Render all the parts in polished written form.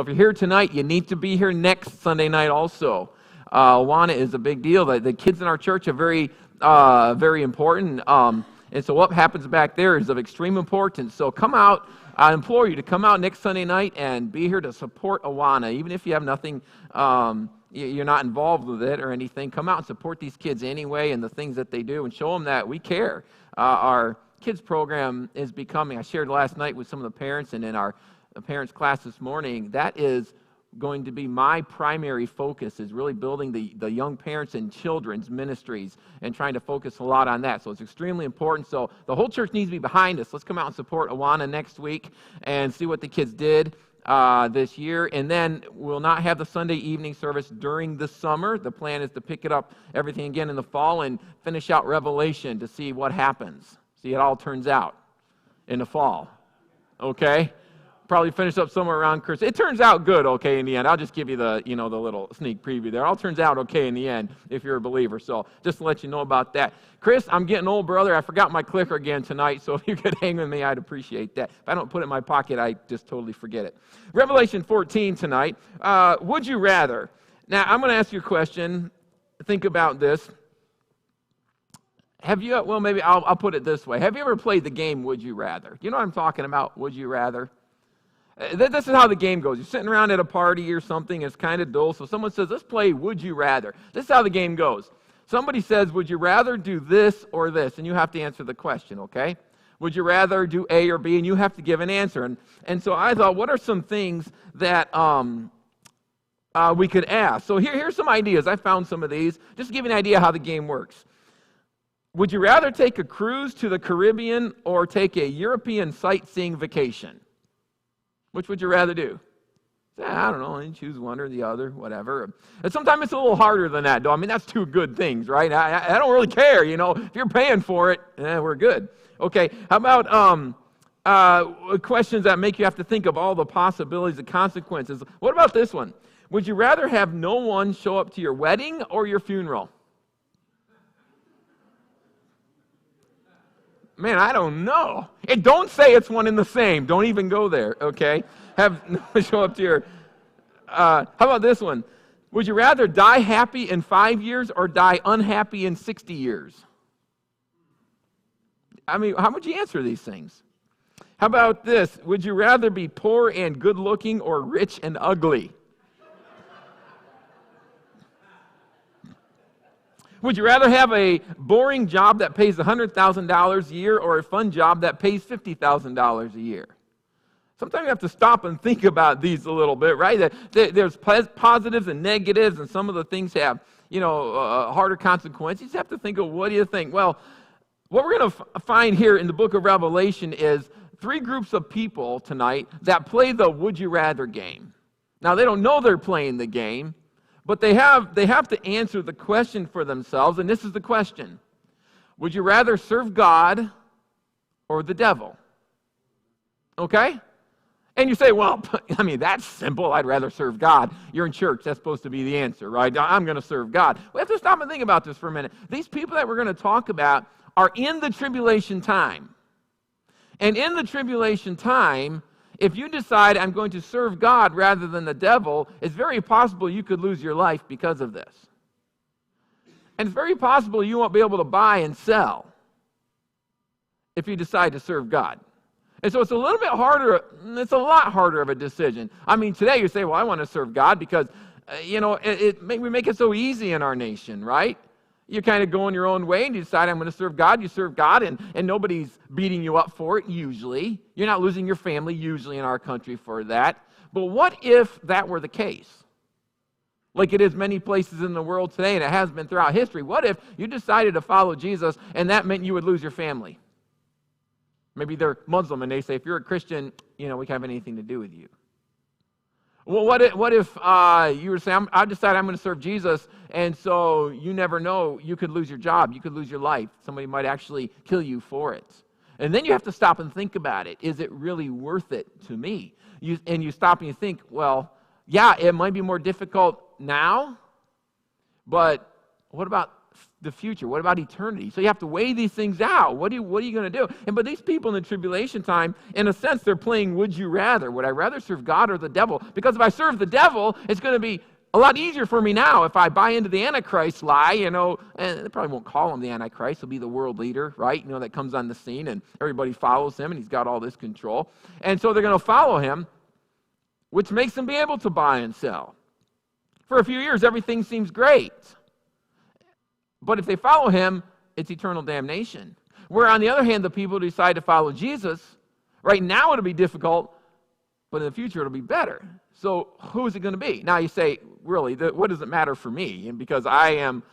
If you're here tonight, you need to be here next Sunday night also. Awana is a big deal. The kids in our church are very important. And so what happens back there is of extreme importance. So come out. I implore you to come out next Sunday night and be here to support Awana. Even if you have nothing, you're not involved with it or anything, come out and support these kids anyway and the things that they do and show them that we care. Our kids program is becoming, I shared last night with some of the parents and in our parents class this morning, that is going to be my primary focus, is really building the young parents and children's ministries and trying to focus a lot on that. So it's extremely important. So the whole church needs to be behind us. Let's come out and support Awana next week and see what the kids did this year. And then we'll not have the Sunday evening service during the summer. The plan is to pick it up, everything again in the fall, and finish out Revelation to see what happens. See, it all turns out in the fall. Okay? Probably finish up somewhere around Christmas. It turns out good, okay, in the end. I'll just give you the little sneak preview there. It all turns out okay in the end if you're a believer. So just to let you know about that. Chris, I'm getting old, brother. I forgot my clicker again tonight, so if you could hang with me, I'd appreciate that. If I don't put it in my pocket, I just totally forget it. Revelation 14 tonight. Would you rather? Now, I'm going to ask you a question. Think about this. Maybe I'll put it this way. Have you ever played the game Would You Rather? You know what I'm talking about, Would You Rather? This is how the game goes. You're sitting around at a party or something. It's kind of dull. So someone says, let's play Would You Rather. This is how the game goes. Somebody says, would you rather do this or this? And you have to answer the question, okay? Would you rather do A or B? And you have to give an answer. And so I thought, what are some things that we could ask? So here's some ideas. I found some of these. Just to give you an idea how the game works. Would you rather take a cruise to the Caribbean or take a European sightseeing vacation? Which would you rather do? I don't know, you choose one or the other, whatever. And sometimes it's a little harder than that, though. I mean, that's two good things, right? I don't really care, If you're paying for it, we're good. Okay, how about questions that make you have to think of all the possibilities, the consequences? What about this one? Would you rather have no one show up to your wedding or your funeral? Man, I don't know. And don't say it's one and the same. Don't even go there, okay? Have no one show up to your... how about this one? Would you rather die happy in 5 years or die unhappy in 60 years? I mean, how would you answer these things? How about this? Would you rather be poor and good-looking or rich and ugly? Would you rather have a boring job that pays $100,000 a year or a fun job that pays $50,000 a year? Sometimes you have to stop and think about these a little bit, right? There's positives and negatives, and some of the things have, harder consequences. You just have to think of, what do you think? Well, what we're going to find here in the book of Revelation is 3 groups of people tonight that play the Would You Rather game. Now, they don't know they're playing the game, but they have to answer the question for themselves, and this is the question. Would you rather serve God or the devil? Okay? And you say, well, I mean, that's simple. I'd rather serve God. You're in church. That's supposed to be the answer, right? I'm going to serve God. We have to stop and think about this for a minute. These people that we're going to talk about are in the tribulation time. And in the tribulation time, if you decide I'm going to serve God rather than the devil, it's very possible you could lose your life because of this. And it's very possible you won't be able to buy and sell if you decide to serve God. And so it's a little bit harder, it's a lot harder of a decision. I mean, today you say, well, I want to serve God because, we make it so easy in our nation, right? You kind of go in your own way and you decide, I'm going to serve God. You serve God, and nobody's beating you up for it, usually. You're not losing your family, usually, in our country for that. But what if that were the case? Like it is many places in the world today, and it has been throughout history. What if you decided to follow Jesus, and that meant you would lose your family? Maybe they're Muslim, and they say, if you're a Christian, we can't have anything to do with you. Well, what if you were saying, I decided I'm going to serve Jesus, and so you never know, you could lose your job, you could lose your life. Somebody might actually kill you for it. And then you have to stop and think about it. Is it really worth it to me? And you stop and you think, well, yeah, it might be more difficult now, but what about the future? What about eternity? So you have to weigh these things out. What are you going to do? But these people in the tribulation time, in a sense, they're playing would you rather. Would I rather serve God or the devil? Because if I serve the devil, it's going to be a lot easier for me now if I buy into the Antichrist lie, and they probably won't call him the Antichrist. He'll be the world leader, right? That comes on the scene, and everybody follows him, and he's got all this control. And so they're going to follow him, which makes them be able to buy and sell. For a few years, everything seems great. But if they follow him, it's eternal damnation. Where, on the other hand, the people who decide to follow Jesus, right now it'll be difficult, but in the future it'll be better. So who is it going to be? Now you say, really, what does it matter for me? And because I am,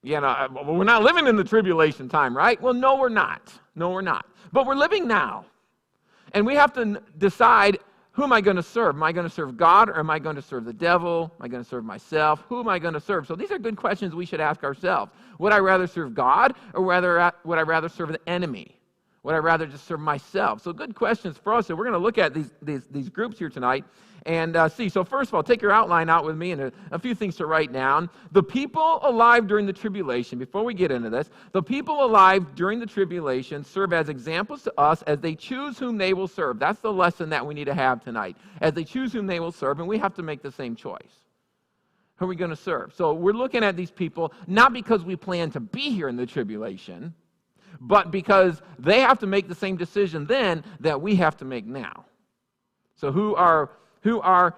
we're not living in the tribulation time, right? Well, no, we're not. No, we're not. But we're living now. And we have to decide, who am I going to serve? Am I going to serve God, or am I going to serve the devil? Am I going to serve myself? Who am I going to serve? So these are good questions we should ask ourselves. Would I rather serve God, or would I rather serve the enemy? Would I rather just serve myself? So good questions for us. So we're going to look at these groups here tonight and see. So first of all, take your outline out with me and a few things to write down. The people alive during the tribulation, before we get into this, the people alive during the tribulation serve as examples to us as they choose whom they will serve. That's the lesson that we need to have tonight. As they choose whom they will serve, and we have to make the same choice. Who are we going to serve? So we're looking at these people not because we plan to be here in the tribulation, but because they have to make the same decision then that we have to make now. So who are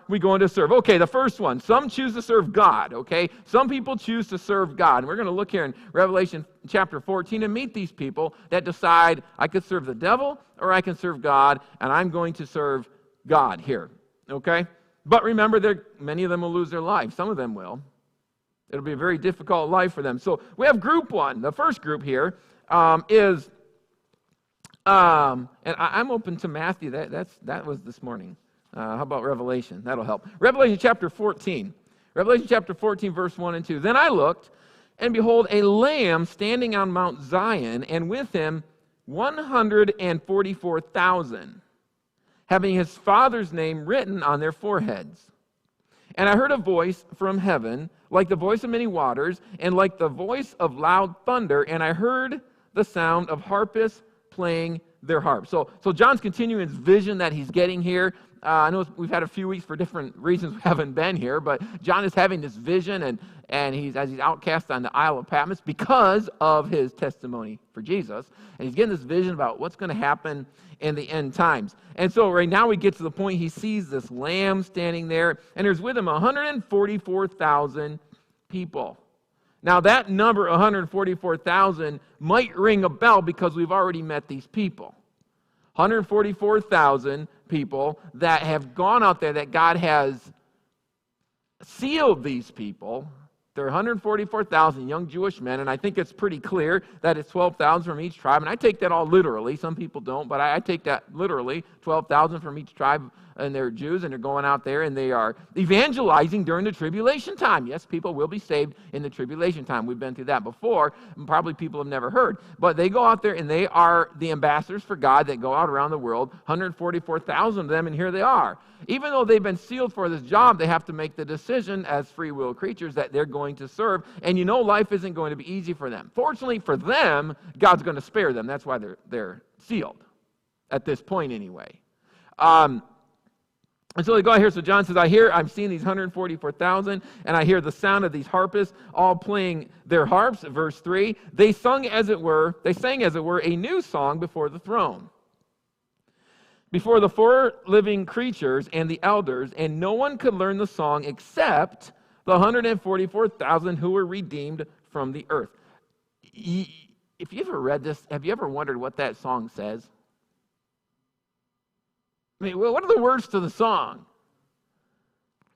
we going to serve? Okay, the first one, some choose to serve God, okay? Some people choose to serve God. And we're going to look here in Revelation chapter 14 and meet these people that decide, I could serve the devil or I can serve God, and I'm going to serve God here, okay? But remember, many of them will lose their life. Some of them will. It'll be a very difficult life for them. So we have group one. The first group here and I'm open to Matthew. That was this morning. How about Revelation? That'll help. Revelation chapter 14. Revelation chapter 14, verse 1 and 2. Then I looked, and behold, a lamb standing on Mount Zion, and with him 144,000, having his Father's name written on their foreheads. And I heard a voice from heaven, like the voice of many waters, and like the voice of loud thunder, and I heard the sound of harpists playing their harps. So John's continuing his vision that he's getting here. I know we've had a few weeks for different reasons we haven't been here, but John is having this vision, and he's outcast on the Isle of Patmos because of his testimony for Jesus, and he's getting this vision about what's going to happen in the end times. And so right now we get to the point he sees this lamb standing there, and there's with him 144,000 people. Now that number, 144,000, might ring a bell because we've already met these people. 144,000 people that have gone out there, that God has sealed these people. There are 144,000 young Jewish men, and I think it's pretty clear that it's 12,000 from each tribe. And I take that all literally. Some people don't, but I take that literally. 12,000 from each tribe, and they're Jews, and they're going out there, and they are evangelizing during the tribulation time. Yes, people will be saved in the tribulation time. We've been through that before, and probably people have never heard. But they go out there, and they are the ambassadors for God that go out around the world, 144,000 of them, and here they are. Even though they've been sealed for this job, they have to make the decision as free will creatures that they're going to serve. And life isn't going to be easy for them. Fortunately for them, God's going to spare them. That's why they're sealed, at this point anyway. And so they go out here. So John says, I'm seeing these 144,000, and I hear the sound of these harpists all playing their harps. Verse 3, they sang as it were a new song before the throne, before the four living creatures and the elders, and no one could learn the song except the 144,000 who were redeemed from the earth. If you ever read this, have you ever wondered what that song says? I mean, what are the words to the song?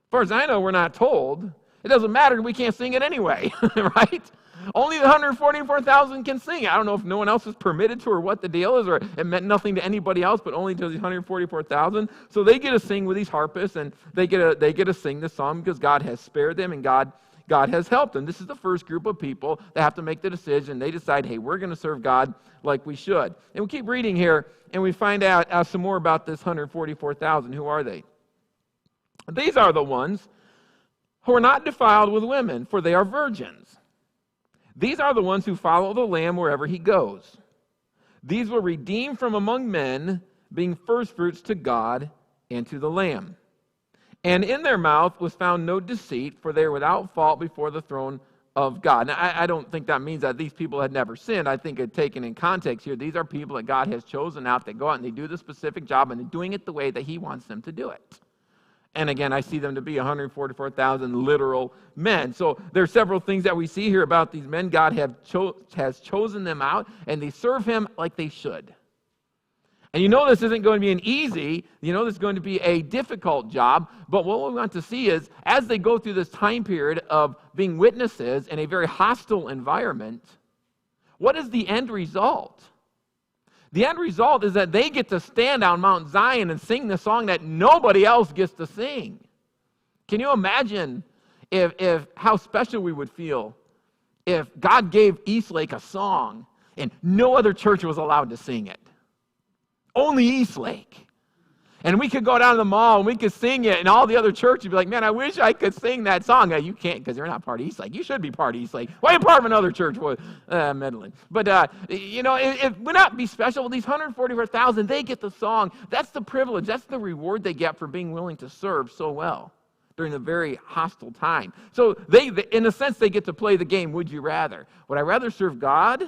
As far as I know, we're not told. It doesn't matter. We can't sing it anyway, right? Only the 144,000 can sing. I don't know if no one else is permitted to or what the deal is, or it meant nothing to anybody else, but only to the 144,000. So they get to sing with these harpists, and they get to sing this song because God has spared them and God has helped them. This is the first group of people that have to make the decision. They decide, hey, we're going to serve God like we should. And we keep reading here, and we find out some more about this 144,000. Who are they? These are the ones who are not defiled with women, for they are virgins. These are the ones who follow the Lamb wherever he goes. These were redeemed from among men, being firstfruits to God and to the Lamb. And in their mouth was found no deceit, for they are without fault before the throne of God. Now, I don't think that means that these people had never sinned. I think it taken in context here, these are people that God has chosen out that go out and they do the specific job and they're doing it the way that he wants them to do it. And again, I see them to be 144,000 literal men. So there are several things that we see here about these men. God has chosen them out, and they serve him like they should. And you know this isn't going to be an easy, you know this is going to be a difficult job, but what we want to see is, as they go through this time period of being witnesses in a very hostile environment, what is the end result? The end result is that they get to stand on Mount Zion and sing the song that nobody else gets to sing. Can you imagine if how special we would feel if God gave Eastlake a song and no other church was allowed to sing it? Only Eastlake. And we could go down to the mall and we could sing it, and all the other churches would be like, man, I wish I could sing that song. Now, you can't because you're not part of Eastlake. You should be part of Eastlake. Why are you part of another church? Meddling. But, it would not be special. These 144,000, they get the song. That's the privilege. That's the reward they get for being willing to serve so well during a very hostile time. So they, in a sense, they get to play the game, would you rather? Would I rather serve God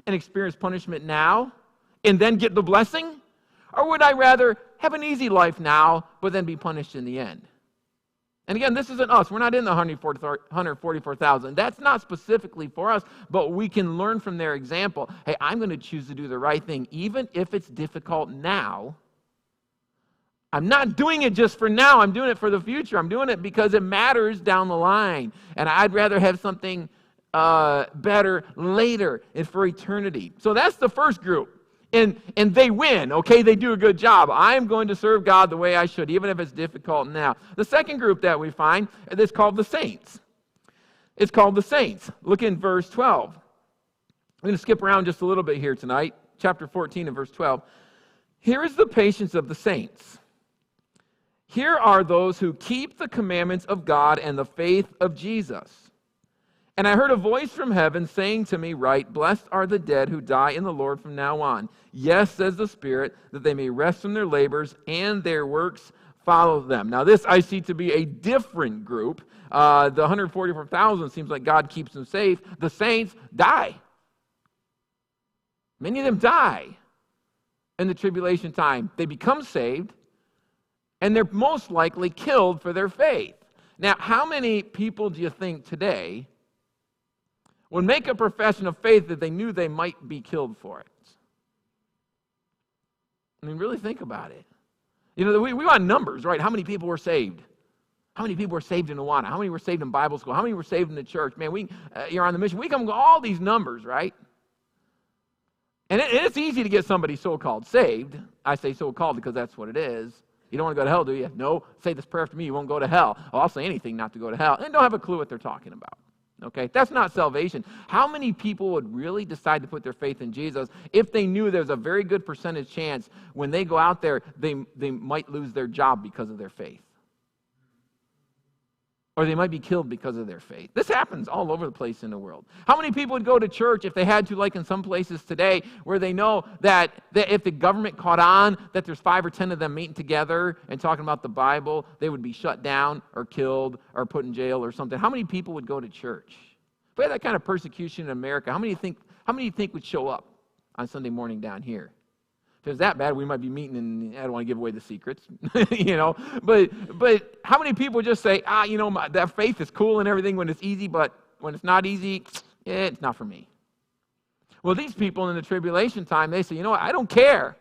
and experience punishment now and then get the blessing? Or would I rather have an easy life now, but then be punished in the end? And again, this isn't us. We're not in the 144,000. That's not specifically for us, but we can learn from their example. Hey, I'm going to choose to do the right thing, even if it's difficult now. I'm not doing it just for now. I'm doing it for the future. I'm doing it because it matters down the line. And I'd rather have something better later and for eternity. So that's the first group. And they win, okay? They do a good job. I'm going to serve God the way I should, even if it's difficult now. The second group that we find is called the saints. It's called the saints. Look in verse 12. I'm going to skip around just a little bit here tonight. Chapter 14 and verse 12. Here is the patience of the saints. Here are those who keep the commandments of God and the faith of Jesus. And I heard a voice from heaven saying to me, write, blessed are the dead who die in the Lord from now on. Yes, says the Spirit, that they may rest from their labors and their works follow them. Now this I see to be a different group. The 144,000 seems like God keeps them safe. The saints die. Many of them die in the tribulation time. They become saved, and they're most likely killed for their faith. Now, how many people do you think today would make a profession of faith that they knew they might be killed for it? I mean, really think about it. You know, we want numbers, right? How many people were saved? How many people were saved in Awana? How many were saved in Bible school? How many were saved in the church? Man, you're on the mission. We come to all these numbers, right? And it's easy to get somebody so-called saved. I say so-called because that's what it is. You don't want to go to hell, do you? No. Say this prayer after me. You won't go to hell. Oh, I'll say anything not to go to hell. And don't have a clue what they're talking about. Okay, that's not salvation. How many people would really decide to put their faith in Jesus if they knew there's a very good percentage chance when they go out there, they might lose their job because of their faith? Or they might be killed because of their faith. This happens all over the place in the world. How many people would go to church if they had to, like in some places today, where they know that if the government caught on that there's 5 or 10 of them meeting together and talking about the Bible, they would be shut down or killed or put in jail or something? How many people would go to church? If we had that kind of persecution in America, how many do you think would show up on Sunday morning down here? If it was that bad, we might be meeting, and I don't want to give away the secrets, you know. But how many people would just say, that faith is cool and everything when it's easy, but when it's not easy, it's not for me. Well, these people in the tribulation time, they say, you know what, I don't care.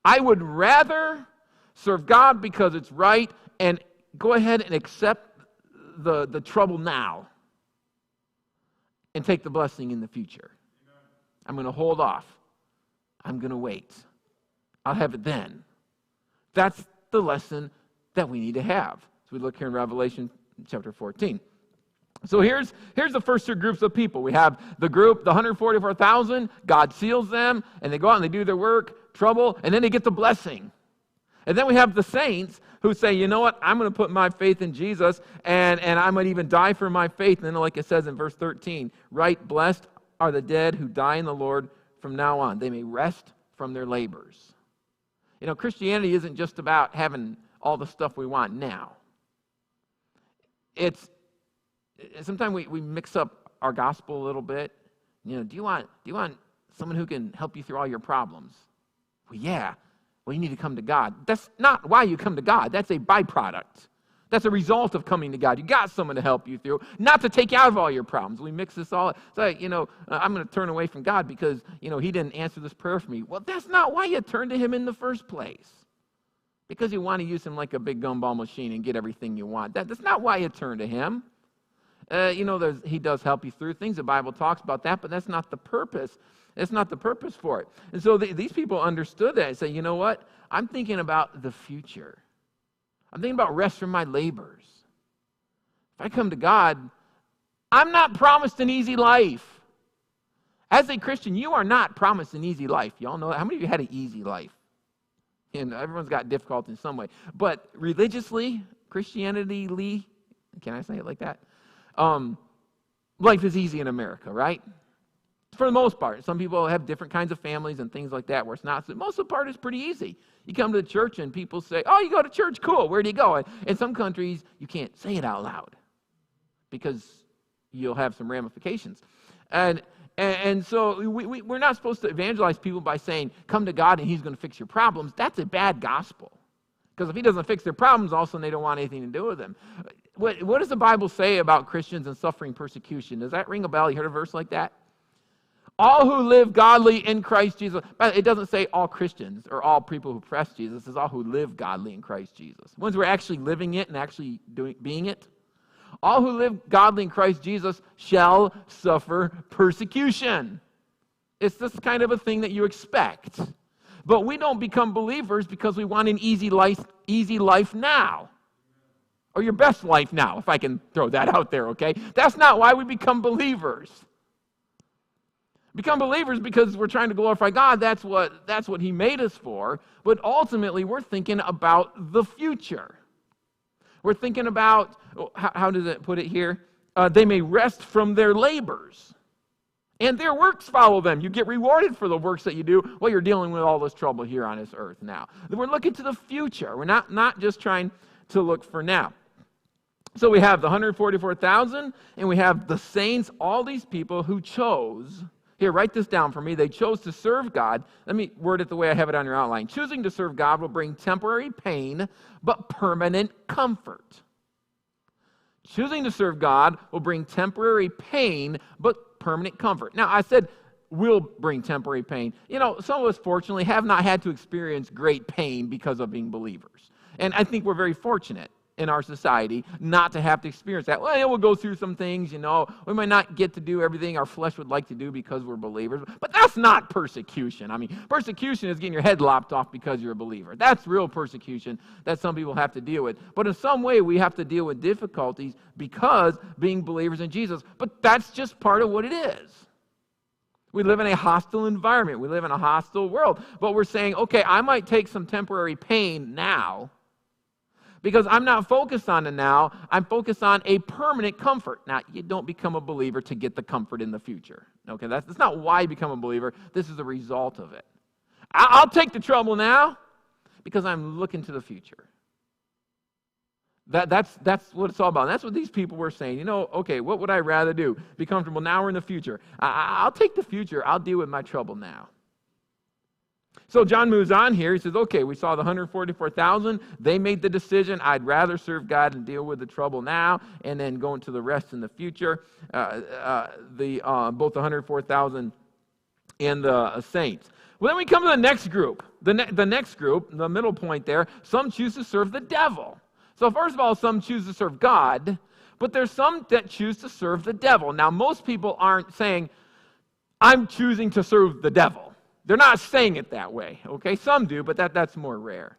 I would rather serve God because it's right and go ahead and accept the trouble now and take the blessing in the future. I'm going to hold off. I'm going to wait. I'll have it then. That's the lesson that we need to have. So we look here in Revelation chapter 14. So here's the first two groups of people. We have the group, the 144,000. God seals them, and they go out and they do their work, trouble, and then they get the blessing. And then we have the saints who say, you know what, I'm going to put my faith in Jesus, and I might even die for my faith. And then like it says in verse 13, right, blessed are the dead who die in the Lord from now on. They may rest from their labors. You know, Christianity isn't just about having all the stuff we want now. It's sometimes we mix up our gospel a little bit. You know, do you want someone who can help you through all your problems? Well, yeah. Well, you need to come to God. That's not why you come to God. That's a byproduct. That's a result of coming to God. You got someone to help you through, not to take you out of all your problems. We mix this all. It's like, I'm going to turn away from God because, he didn't answer this prayer for me. Well, that's not why you turn to him in the first place. Because you want to use him like a big gumball machine and get everything you want. That's not why you turn to him. He does help you through things. The Bible talks about that, but that's not the purpose. That's not the purpose for it. And so these people understood that and say, you know what? I'm thinking about the future. I'm thinking about rest from my labors. If I come to God, I'm not promised an easy life. As a Christian, you are not promised an easy life. Y'all know that? How many of you had an easy life? And everyone's got difficulty in some way. But religiously, Christianity-ly, can I say it like that? Life is easy in America, right? For the most part. Some people have different kinds of families and things like that where it's not. Most of the part is pretty easy. You come to the church and people say, oh, you go to church? Cool. Where do you go? And in some countries, you can't say it out loud because you'll have some ramifications. And so we're not supposed to evangelize people by saying, come to God and he's going to fix your problems. That's a bad gospel. Because if he doesn't fix their problems, also they don't want anything to do with them. What does the Bible say about Christians and suffering persecution? Does that ring a bell? You heard a verse like that? All who live godly in Christ Jesus. But it doesn't say all Christians or all people who profess Jesus. It says all who live godly in Christ Jesus. The ones who are actually living it and actually being it. All who live godly in Christ Jesus shall suffer persecution. It's this kind of a thing that you expect. But we don't become believers because we want an easy life now. Or your best life now, if I can throw that out there, okay? That's not why we become believers. Become believers because we're trying to glorify God. That's what he made us for. But ultimately, we're thinking about the future. We're thinking about, how does it put it here? They may rest from their labors. And their works follow them. You get rewarded for the works that you do while you're dealing with all this trouble here on this earth now. We're looking to the future. We're not just trying to look for now. So we have the 144,000, and we have the saints, all these people who chose. Here, write this down for me. They chose to serve God. Let me word it the way I have it on your outline. Choosing to serve God will bring temporary pain, but permanent comfort. Choosing to serve God will bring temporary pain, but permanent comfort. Now, I said will bring temporary pain. Some of us, fortunately, have not had to experience great pain because of being believers. And I think we're very fortunate in our society not to have to experience that. Well, we'll go through some things, we might not get to do everything our flesh would like to do because we're believers, but that's not persecution. I mean, persecution is getting your head lopped off because you're a believer. That's real persecution that some people have to deal with. But in some way, we have to deal with difficulties because being believers in Jesus. But that's just part of what it is. We live in a hostile environment. We live in a hostile world. But we're saying, okay, I might take some temporary pain now, because I'm not focused on the now, I'm focused on a permanent comfort. Now, you don't become a believer to get the comfort in the future. Okay, that's not why you become a believer. This is a result of it. I'll take the trouble now because I'm looking to the future. That's what it's all about. And that's what these people were saying. Okay, what would I rather do? Be comfortable now or in the future? I'll take the future. I'll deal with my trouble now. So John moves on here. He says, okay, we saw the 144,000. They made the decision, I'd rather serve God and deal with the trouble now and then go into the rest in the future. Both the 104,000 and the saints. Well, then we come to the next group. The next group, the middle point there, some choose to serve the devil. So first of all, some choose to serve God, but there's some that choose to serve the devil. Now, most people aren't saying, I'm choosing to serve the devil. They're not saying it that way, okay? Some do, but that's more rare.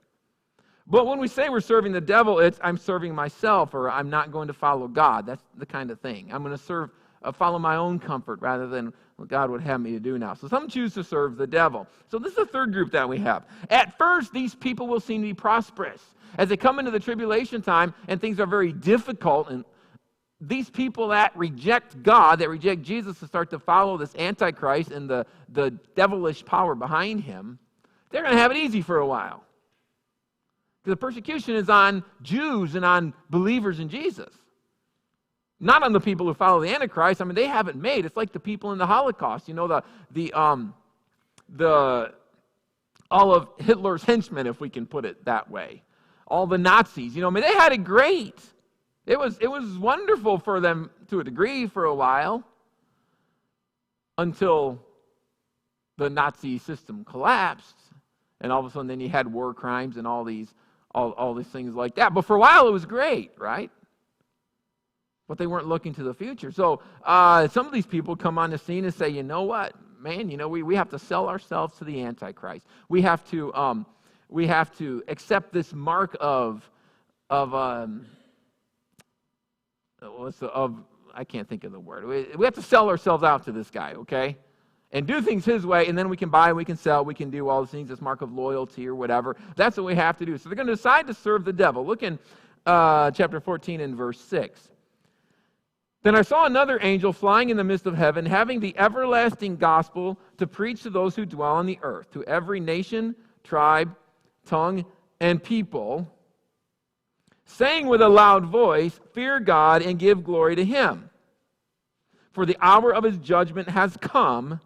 But when we say we're serving the devil, it's I'm serving myself, or I'm not going to follow God. That's the kind of thing. I'm going to follow my own comfort rather than what God would have me to do now. So some choose to serve the devil. So this is the third group that we have. At first, these people will seem to be prosperous. As they come into the tribulation time and things are very difficult, and these people that reject God, that reject Jesus, to start to follow this Antichrist and the devilish power behind him, they're going to have it easy for a while. The persecution is on Jews and on believers in Jesus. Not on the people who follow the Antichrist. I mean, they have it made. It's like the people in the Holocaust. You know, all of Hitler's henchmen, if we can put it that way. All the Nazis. You know, I mean, they had it great. It was wonderful for them to a degree for a while, until the Nazi system collapsed, and all of a sudden then you had war crimes and all these things like that. But for a while it was great, right? But they weren't looking to the future. So some of these people come on the scene and say, you know what, man, you know, we have to sell ourselves to the Antichrist. We have to accept this mark of I can't think of the word. We have to sell ourselves out to this guy, okay? And do things his way, and then we can buy, we can sell, we can do all the things, this mark of loyalty or whatever. That's what we have to do. So they're going to decide to serve the devil. Look in chapter 14 and verse 6. Then I saw another angel flying in the midst of heaven, having the everlasting gospel to preach to those who dwell on the earth, to every nation, tribe, tongue, and people, saying with a loud voice, fear God and give glory to him. For the hour of his judgment has come,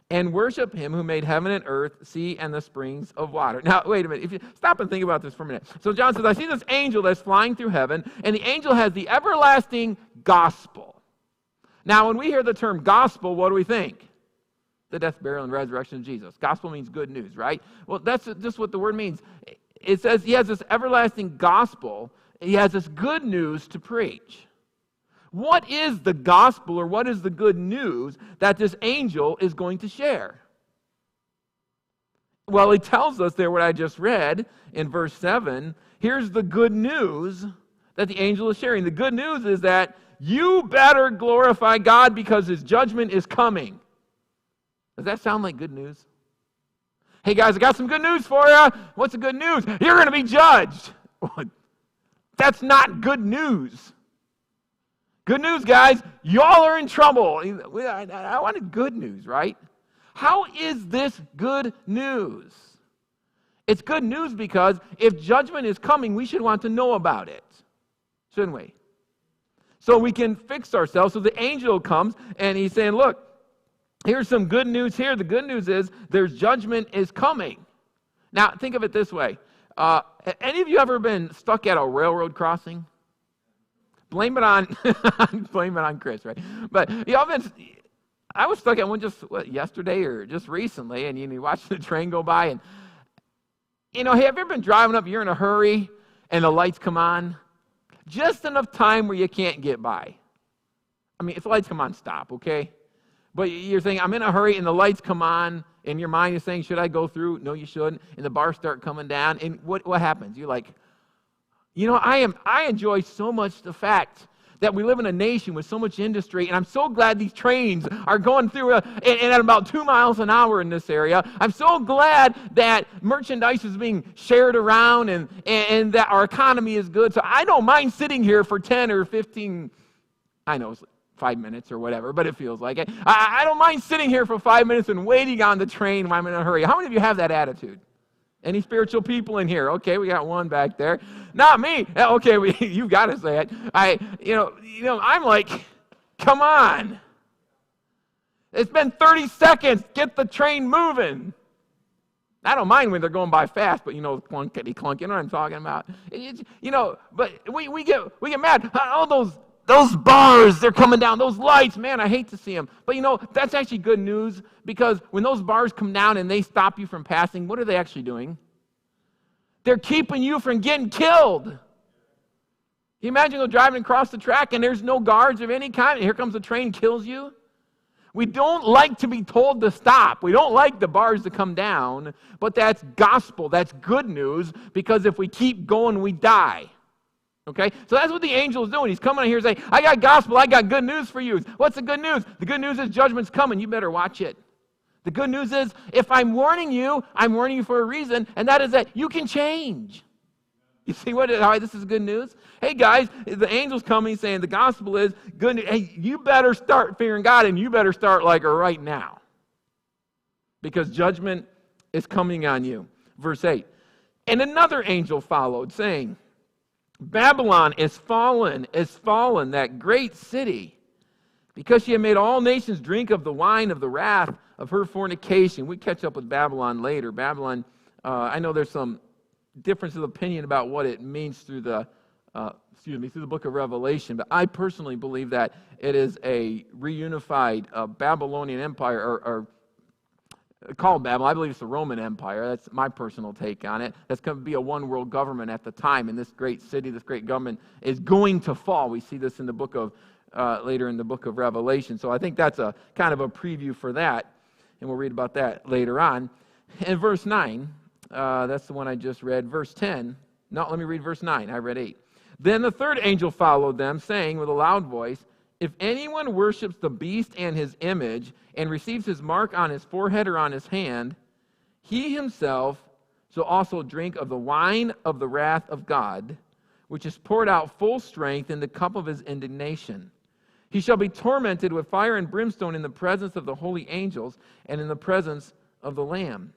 and worship him who made heaven and earth, sea, and the springs of water. Now, wait a minute. If you stop and think about this for a minute. So John says, I see this angel that's flying through heaven, and the angel has the everlasting gospel. Now, when we hear the term gospel, what do we think? The death, burial, and resurrection of Jesus. Gospel means good news, right? Well, that's just what the word means. It says he has this everlasting gospel. He has this good news to preach. What is the gospel, or what is the good news that this angel is going to share? Well, he tells us there what I just read in verse 7. Here's the good news that the angel is sharing. The good news is that you better glorify God because his judgment is coming. Does that sound like good news? Hey guys, I got some good news for you. What's the good news? You're going to be judged. That's not good news. Good news, guys, y'all are in trouble. I wanted good news, right? How is this good news? It's good news because if judgment is coming, we should want to know about it, shouldn't we? So we can fix ourselves. So the angel comes and he's saying, look, here's some good news here. The good news is there's judgment is coming. Now, think of it this way. Any of you ever been stuck at a railroad crossing? Blame it on Chris, right? But I was stuck at one just yesterday or just recently, and you watch the train go by, and have you ever been driving up? You're in a hurry, and the lights come on, just enough time where you can't get by. I mean, if the lights come on, stop, okay? But you're saying, I'm in a hurry, and the lights come on, and your mind is saying, should I go through? No, you shouldn't. And the bars start coming down, and what happens? You're like, I enjoy so much the fact that we live in a nation with so much industry, and I'm so glad these trains are going through and at about 2 miles an hour in this area. I'm so glad that merchandise is being shared around and that our economy is good. So I don't mind sitting here for 10 or 15, I know it's 5 minutes or whatever, but it feels like it. I don't mind sitting here for 5 minutes and waiting on the train when I'm in a hurry. How many of you have that attitude? Any spiritual people in here? Okay, we got one back there. Not me. Okay, you got to say it. I'm like, come on. It's been 30 seconds. Get the train moving. I don't mind when they're going by fast, but clunkety clunk. You know what I'm talking about? But we get mad. All those bars, they're coming down. Those lights, man, I hate to see them. But that's actually good news, because when those bars come down and they stop you from passing, what are they actually doing? They're keeping you from getting killed. You imagine you're driving across the track and there's no guards of any kind, and here comes the train, kills you? We don't like to be told to stop. We don't like the bars to come down, but that's gospel. That's good news, because if we keep going, we die. Okay? So that's what the angel is doing. He's coming in here saying, I got gospel, I got good news for you. What's the good news? The good news is judgment's coming. You better watch it. The good news is, if I'm warning you for a reason, and that is that you can change. You see how this is good news? Hey guys, the angel's coming saying the gospel is good news. Hey, you better start fearing God, and you better start like right now. Because judgment is coming on you. Verse 8. And another angel followed, saying, Babylon is fallen, that great city, because she had made all nations drink of the wine of the wrath of her fornication. We catch up with Babylon later. Babylon, I know there's some difference of opinion about what it means through the book of Revelation, but I personally believe that it is a reunified Babylonian empire, or called Babylon. I believe it's the Roman Empire. That's my personal take on it. That's going to be a one-world government at the time, and this great city, this great government is going to fall. We see this in the book of later in the book of Revelation. So I think that's a kind of a preview for that, and we'll read about that later on. In verse 9, that's the one I just read. Verse 10. No, let me read verse 9. I read 8. Then the third angel followed them, saying with a loud voice, If anyone worships the beast and his image, and receives his mark on his forehead or on his hand, he himself shall also drink of the wine of the wrath of God, which is poured out full strength in the cup of his indignation. He shall be tormented with fire and brimstone in the presence of the holy angels and in the presence of the Lamb.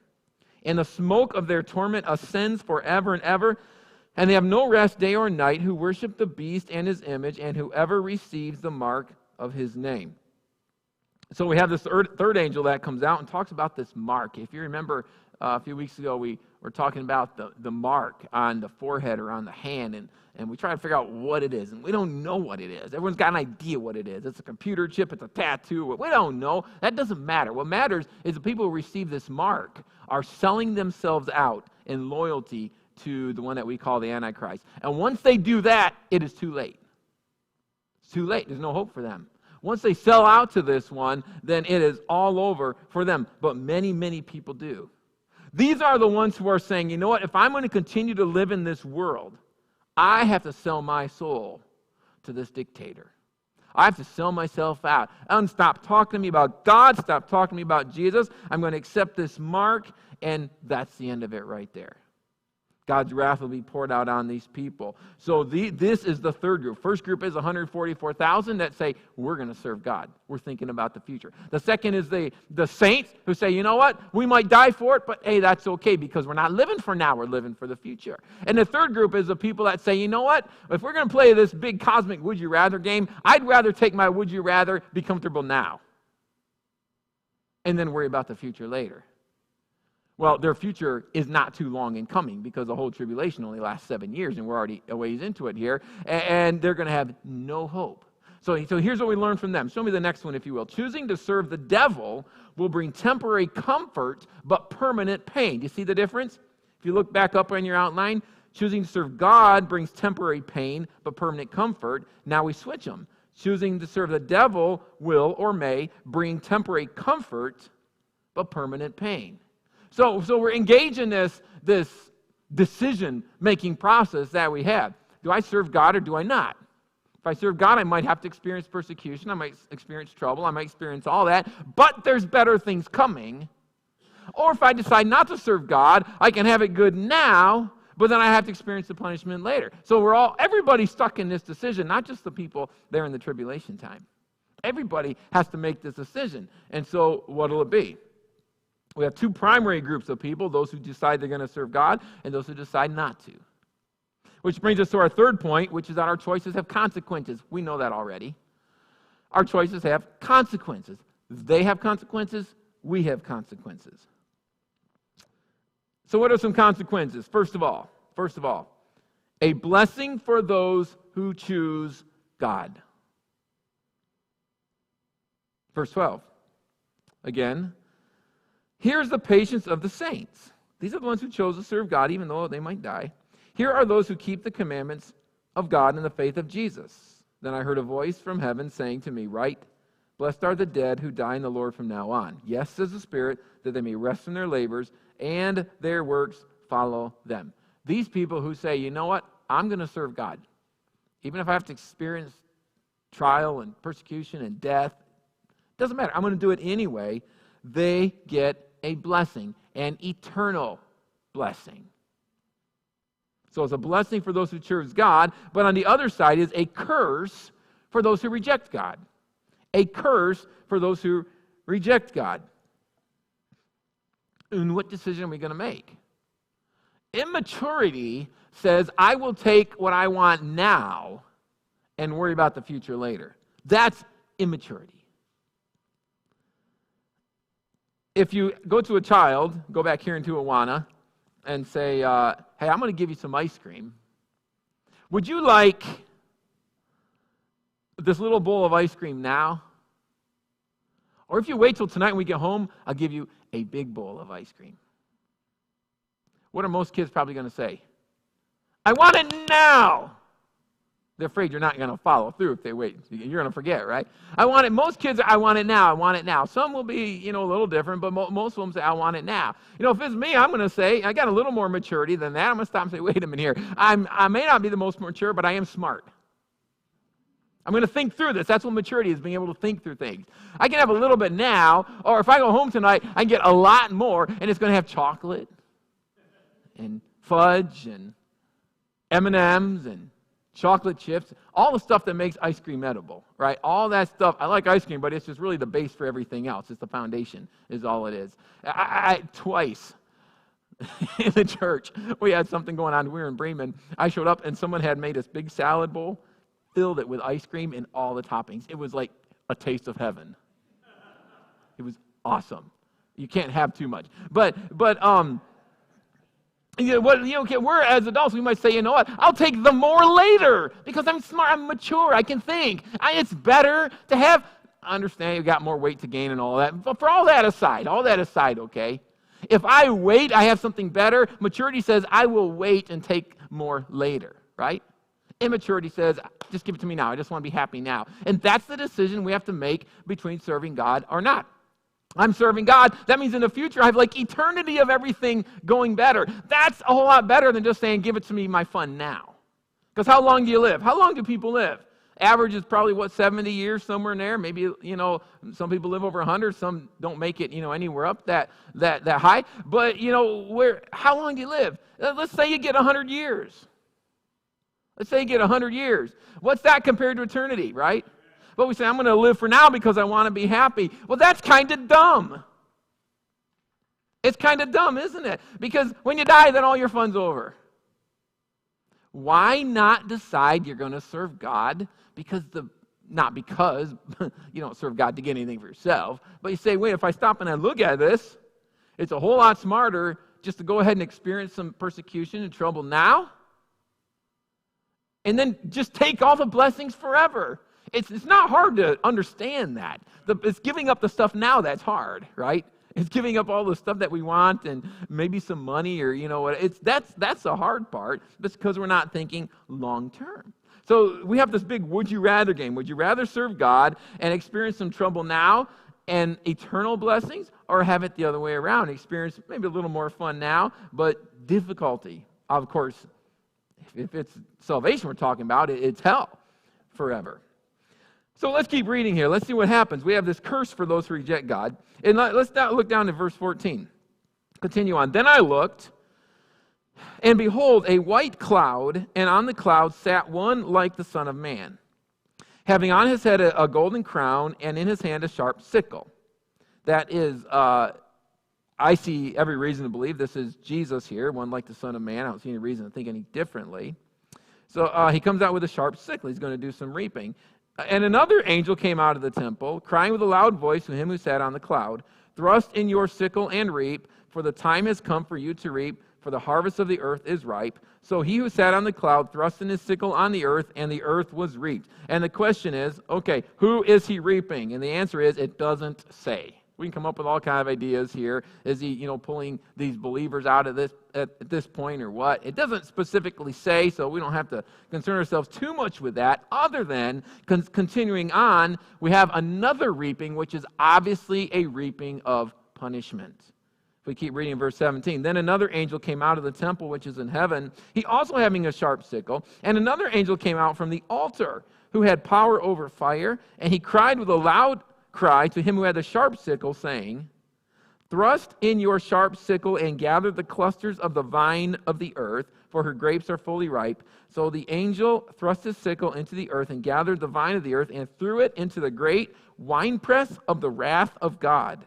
And the smoke of their torment ascends forever and ever, and they have no rest day or night who worship the beast and his image, and whoever receives the mark of his name. So we have this third angel that comes out and talks about this mark. If you remember, a few weeks ago we were talking about the mark on the forehead or on the hand, and we try to figure out what it is, and we don't know what it is. Everyone's got an idea what it is. It's a computer chip, it's a tattoo. We don't know. That doesn't matter. What matters is the people who receive this mark are selling themselves out in loyalty to the one that we call the Antichrist. And once they do that, it is too late. It's too late. There's no hope for them. Once they sell out to this one, then it is all over for them. But many, many people do. These are the ones who are saying, you know what, if I'm going to continue to live in this world, I have to sell my soul to this dictator. I have to sell myself out. And stop talking to me about God, stop talking to me about Jesus. I'm going to accept this mark, and that's the end of it right there. God's wrath will be poured out on these people. So this is the third group. First group is 144,000 that say, we're going to serve God. We're thinking about the future. The second is the saints who say, you know what? We might die for it, but hey, that's okay because we're not living for now. We're living for the future. And the third group is the people that say, you know what? If we're going to play this big cosmic would you rather game, I'd rather take my would you rather, be comfortable now, and then worry about the future later. Well, their future is not too long in coming because the whole tribulation only lasts 7 years, and we're already a ways into it here, and they're going to have no hope. So here's what we learn from them. Show me the next one, if you will. Choosing to serve the devil will bring temporary comfort but permanent pain. Do you see the difference? If you look back up on your outline, choosing to serve God brings temporary pain but permanent comfort. Now we switch them. Choosing to serve the devil will or may bring temporary comfort but permanent pain. So we're engaged in this decision-making process that we have. Do I serve God or do I not? If I serve God, I might have to experience persecution. I might experience trouble. I might experience all that. But there's better things coming. Or if I decide not to serve God, I can have it good now, but then I have to experience the punishment later. So everybody's stuck in this decision, not just the people there in the tribulation time. Everybody has to make this decision. And so what will it be? We have two primary groups of people, those who decide they're going to serve God and those who decide not to. Which brings us to our third point, which is that our choices have consequences. We know that already. Our choices have consequences. They have consequences. We have consequences. So what are some consequences? First of all, a blessing for those who choose God. Verse 12. Again, here's the patience of the saints. These are the ones who chose to serve God, even though they might die. Here are those who keep the commandments of God and the faith of Jesus. Then I heard a voice from heaven saying to me, Write, blessed are the dead who die in the Lord from now on. Yes, says the Spirit, that they may rest from their labors, and their works follow them. These people who say, you know what, I'm going to serve God. even if I have to experience trial and persecution and death, doesn't matter. I'm going to do it anyway. They get a blessing, an eternal blessing. So it's a blessing for those who choose God, but on the other side is a curse for those who reject God. A curse for those who reject God. And what decision are we going to make? Immaturity says, I will take what I want now and worry about the future later. That's immaturity. If you go to a child, go back here into Awana, and say, hey, I'm going to give you some ice cream. Would you like this little bowl of ice cream now? Or if you wait till tonight when we get home, I'll give you a big bowl of ice cream. What are most kids probably going to say? I want it now. They're afraid you're not going to follow through if they wait. You're going to forget, right? I want it. Most kids, I want it now. I want it now. Some will be, a little different, but most of them say, I want it now. If it's me, I'm going to say, I got a little more maturity than that. I'm going to stop and say, wait a minute here. I may not be the most mature, but I am smart. I'm going to think through this. That's what maturity is, being able to think through things. I can have a little bit now, or if I go home tonight, I can get a lot more, and it's going to have chocolate and fudge and M&Ms and chocolate chips, all the stuff that makes ice cream edible, right? All that stuff. I like ice cream, but it's just really the base for everything else. It's the foundation is all it is. I twice in the church, we had something going on. We were in Bremen. I showed up, and someone had made this big salad bowl, filled it with ice cream and all the toppings. It was like a taste of heaven. It was awesome. You can't have too much. But we're as adults, we might say, you know what, I'll take the more later because I'm smart, I'm mature, I can think. It's better to have, I understand you've got more weight to gain and all that, but for all that aside, okay? If I wait, I have something better. Maturity says, I will wait and take more later, right? Immaturity says, just give it to me now. I just want to be happy now. And that's the decision we have to make between serving God or not. I'm serving God. That means in the future, I have eternity of everything going better. That's a whole lot better than just saying, give it to me, my fun now. Because how long do you live? How long do people live? Average is probably, 70 years, somewhere in there. Maybe, some people live over 100. Some don't make it, anywhere up that high. But, how long do you live? Let's say you get 100 years. Let's say you get 100 years. What's that compared to eternity, right? But we say, I'm going to live for now because I want to be happy. Well, that's kind of dumb. It's kind of dumb, isn't it? Because when you die, then all your fun's over. Why not decide you're going to serve God? Not because you don't serve God to get anything for yourself, but you say, wait, if I stop and I look at this, it's a whole lot smarter just to go ahead and experience some persecution and trouble now, and then just take all the blessings forever. It's not hard to understand that. It's giving up the stuff now that's hard, right? It's giving up all the stuff that we want and maybe some money or what. That's the hard part. That's because we're not thinking long term. So we have this big would you rather game. Would you rather serve God and experience some trouble now and eternal blessings, or have it the other way around, experience maybe a little more fun now, but difficulty? Of course, if it's salvation we're talking about, it's hell forever. So let's keep reading here. Let's see what happens. We have this curse for those who reject God. And let's look down to verse 14. Continue on. Then I looked, and behold, a white cloud, and on the cloud sat one like the Son of Man, having on his head a golden crown, and in his hand a sharp sickle. That is, I see every reason to believe this is Jesus here, one like the Son of Man. I don't see any reason to think any differently. So he comes out with a sharp sickle. He's going to do some reaping. And another angel came out of the temple, crying with a loud voice to him who sat on the cloud, thrust in your sickle and reap, for the time has come for you to reap, for the harvest of the earth is ripe. So he who sat on the cloud thrust in his sickle on the earth, and the earth was reaped. And the question is, okay, who is he reaping? And the answer is, it doesn't say. We can come up with all kind of ideas here. Is he, pulling these believers out of this at this point or what? It doesn't specifically say, so we don't have to concern ourselves too much with that. Other than continuing on, we have another reaping, which is obviously a reaping of punishment. If we keep reading in verse 17, then another angel came out of the temple which is in heaven, he also having a sharp sickle, and another angel came out from the altar, who had power over fire, and he cried with a loud cry to him who had the sharp sickle, saying, thrust in your sharp sickle and gather the clusters of the vine of the earth, for her grapes are fully ripe. So the angel thrust his sickle into the earth and gathered the vine of the earth and threw it into the great winepress of the wrath of God.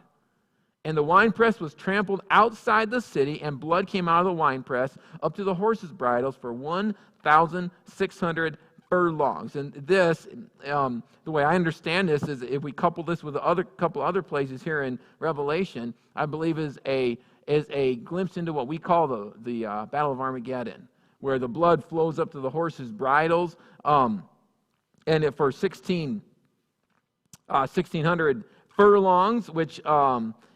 And the winepress was trampled outside the city, and blood came out of the winepress up to the horses' bridles for 1,600 furlongs. And this, the way I understand this, is if we couple this with a couple other places here in Revelation, I believe is a glimpse into what we call the Battle of Armageddon, where the blood flows up to the horses' bridles, and for 1,600 furlongs, which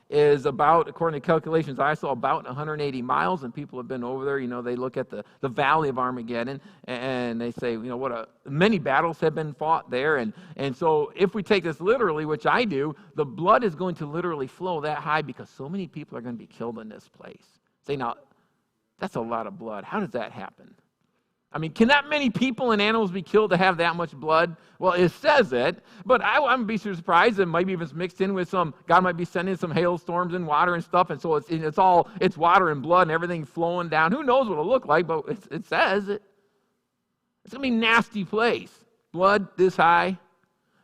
is about, according to calculations I saw, about 180 miles, and people have been over there. They look at the Valley of Armageddon, and they say, many battles have been fought there, and so if we take this literally, which I do, the blood is going to literally flow that high because so many people are going to be killed in this place. Say, now, that's a lot of blood. How does that happen? I mean, can that many people and animals be killed to have that much blood? Well, it says it, but I wouldn't be surprised that maybe if it's mixed in with God might be sending some hailstorms and water and stuff, and so it's water and blood and everything flowing down. Who knows what it'll look like, but it says it. It's going to be a nasty place. Blood this high,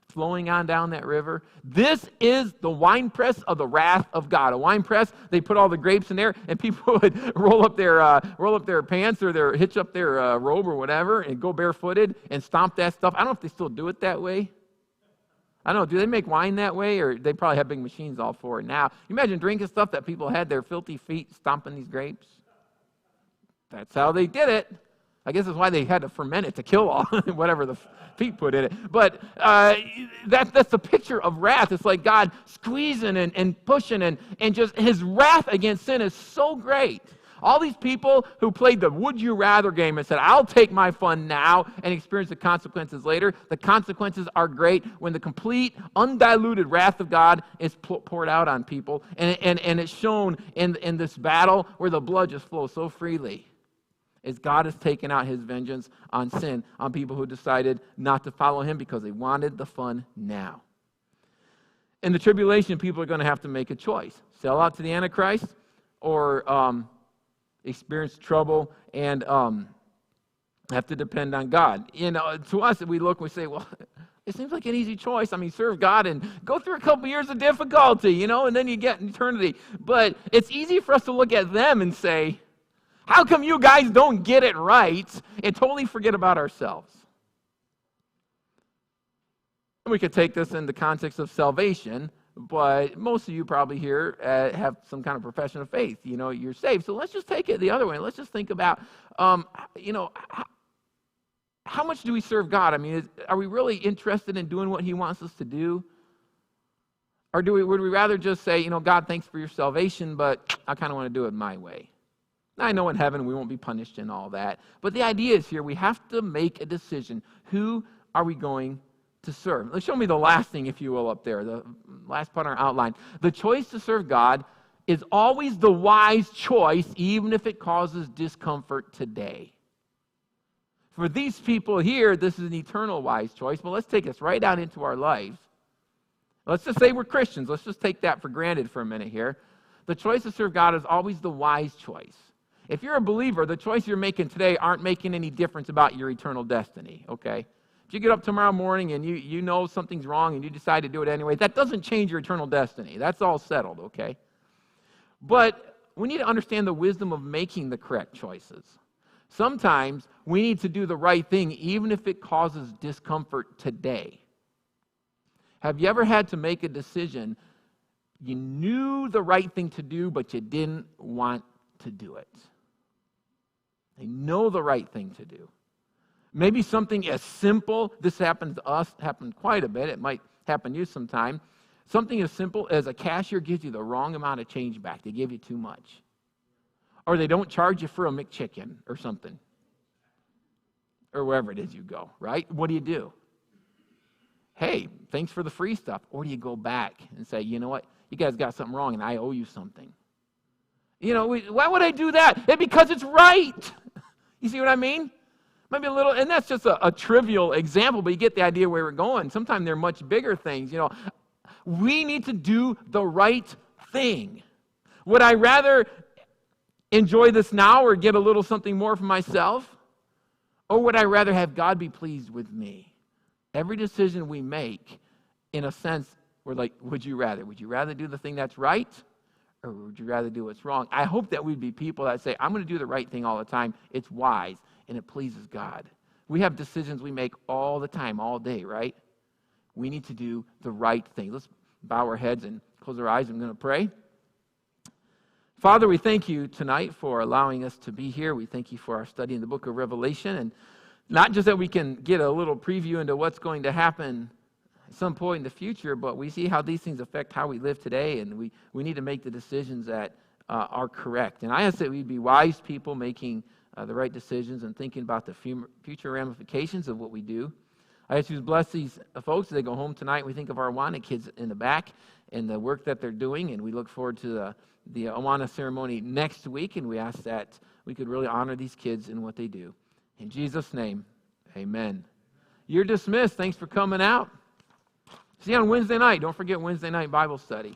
flowing on down that river. This is the winepress of the wrath of God. A winepress, they put all the grapes in there, and people would roll up their pants or hitch up their robe or whatever, and go barefooted and stomp that stuff. I don't know if they still do it that way. I don't know. Do they make wine that way, or they probably have big machines all for it now? You imagine drinking stuff that people had their filthy feet stomping these grapes. That's how they did it. I guess that's why they had to ferment it to kill all whatever the feet put in it. But that's the picture of wrath. It's like God squeezing and pushing, and just his wrath against sin is so great. All these people who played the would you rather game and said, I'll take my fun now and experience the consequences later. The consequences are great when the complete, undiluted wrath of God is poured out on people. And it's shown in this battle where the blood just flows so freely, as God has taken out his vengeance on sin, on people who decided not to follow him because they wanted the fun now. In the tribulation, people are going to have to make a choice. Sell out to the Antichrist, or experience trouble and have to depend on God. To us, we look and we say, well, it seems like an easy choice. I mean, serve God and go through a couple years of difficulty, and then you get eternity. But it's easy for us to look at them and say, how come you guys don't get it right and totally forget about ourselves? We could take this in the context of salvation, but most of you probably here have some kind of profession of faith. You're saved. So let's just take it the other way. Let's just think about, how much do we serve God? I mean, are we really interested in doing what he wants us to do? Or would we rather just say, God, thanks for your salvation, but I kind of want to do it my way? I know in heaven we won't be punished and all that. But the idea is here, we have to make a decision. Who are we going to serve? Let's show me the last thing, if you will, up there, the last part on our outline. The choice to serve God is always the wise choice, even if it causes discomfort today. For these people here, this is an eternal wise choice, but let's take us right out into our lives. Let's just say we're Christians. Let's just take that for granted for a minute here. The choice to serve God is always the wise choice. If you're a believer, the choice you're making today aren't making any difference about your eternal destiny, okay? If you get up tomorrow morning and you know something's wrong and you decide to do it anyway, that doesn't change your eternal destiny. That's all settled, okay? But we need to understand the wisdom of making the correct choices. Sometimes we need to do the right thing even if it causes discomfort today. Have you ever had to make a decision you knew the right thing to do, but you didn't want to do it? They know the right thing to do. Maybe something as simple, this happens to us, happened quite a bit, it might happen to you sometime. Something as simple as a cashier gives you the wrong amount of change back. They give you too much. Or they don't charge you for a McChicken or something. Or wherever it is you go, right? What do? Hey, thanks for the free stuff. Or do you go back and say, you know what? You guys got something wrong and I owe you something. Why would I do that? Because it's right. You see what I mean? Maybe a little, and that's just a trivial example, but you get the idea where we're going. Sometimes they're much bigger things. We need to do the right thing. Would I rather enjoy this now or get a little something more for myself? Or would I rather have God be pleased with me? Every decision we make, in a sense, we're like, would you rather? Would you rather do the thing that's right? Or would you rather do what's wrong? I hope that we'd be people that say, I'm going to do the right thing all the time. It's wise, and it pleases God. We have decisions we make all the time, all day, right? We need to do the right thing. Let's bow our heads and close our eyes. I'm going to pray. Father, we thank you tonight for allowing us to be here. We thank you for our study in the book of Revelation, and not just that we can get a little preview into what's going to happen at some point in the future, but we see how these things affect how we live today, and we need to make the decisions that are correct. And I ask that we'd be wise people making the right decisions and thinking about the future ramifications of what we do. I ask you to bless these folks as they go home tonight. We think of our Awana kids in the back and the work that they're doing, and we look forward to the Awana ceremony next week, and we ask that we could really honor these kids in what they do. In Jesus' name, amen. You're dismissed. Thanks for coming out. See you on Wednesday night. Don't forget Wednesday night Bible study.